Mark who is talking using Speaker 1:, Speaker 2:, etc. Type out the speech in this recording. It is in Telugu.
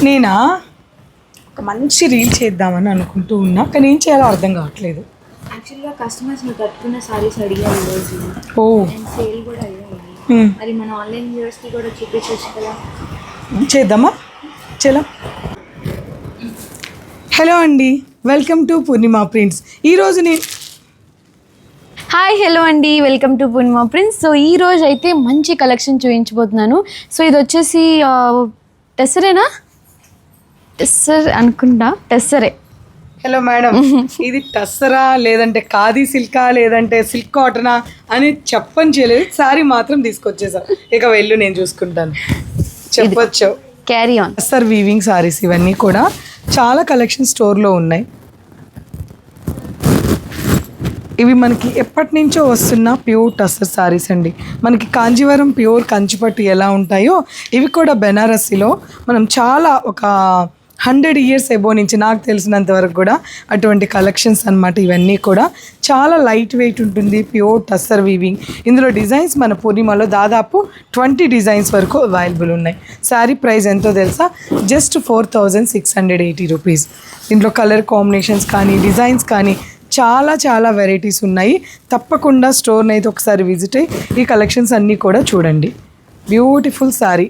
Speaker 1: నేనా ఒక మంచి రీల్ చేద్దామని అనుకుంటూ ఉన్నా, కానీ ఏం చేయాలో అర్థం కావట్లేదు.
Speaker 2: యాక్చువల్గా కస్టమర్స్ మీరు కట్టుకున్న సారీస్ అడిగారు ఈరోజు.
Speaker 1: ఓ
Speaker 2: అండ్ సేల్ కూడా అయ్యాయి. మరి మన ఆన్లైన్ వ్యూవర్స్కి కూడా చూపించవచ్చు కదా.
Speaker 1: చేద్దామా? చలో. హలో అండి, వెల్కమ్ టు పూర్ణిమ ప్రింట్స్. ఈరోజు నేను
Speaker 2: హాయ్ హలో అండి, welcome to Purnima prints. So ఈ రోజు అయితే మంచి కలెక్షన్ చూపించబోతున్నాను. సో ఇది వచ్చేసి టెస్సరేనా? టెస్సర్ అనుకుంటా, టెస్సరే.
Speaker 1: హలో మేడం, ఇది టస్సరా లేదంటే ఖాదీ సిల్కా లేదంటే సిల్క్ కాటనా అని చెప్పని చేయలేదు. శారీ మాత్రం తీసుకొచ్చేసా. ఇక వెళ్ళు, నేను చూసుకుంటాను. చెప్పొచ్చు.
Speaker 2: Carry on.
Speaker 1: Tussar weaving saris ఇవన్నీ కూడా చాలా కలెక్షన్ స్టోర్లో ఉన్నాయి. ఇవి మనకి ఎప్పటి నుంచో వస్తున్న ప్యూర్ టస్సర్ సారీస్ అండి. మనకి కాంజీవరం ప్యూర్ కంచిపట్టు ఎలా ఉంటాయో ఇవి కూడా బెనారస్సీలో మనం చాలా ఒక 100 years ఎబో నుంచి నాకు తెలిసినంత వరకు కూడా అటువంటి కలెక్షన్స్ అన్నమాట. ఇవన్నీ కూడా చాలా లైట్ వెయిట్ ఉంటుంది, ప్యూర్ టస్సర్ వీవింగ్. ఇందులో డిజైన్స్ మన పూర్ణిమలో దాదాపు 20 డిజైన్స్ వరకు అవైలబుల్ ఉన్నాయి. శారీ ప్రైస్ ఎంతో తెలుసా? Just 4680 rupees. దీంట్లో కలర్ కాంబినేషన్స్ కానీ డిజైన్స్ కానీ చాలా చాలా వెరైటీస్ ఉన్నాయి. తప్పకుండా స్టోర్ని అయితే ఒకసారి విజిట్ అయ్యి ఈ కలెక్షన్స్ అన్నీ కూడా చూడండి. బ్యూటిఫుల్ శారీ.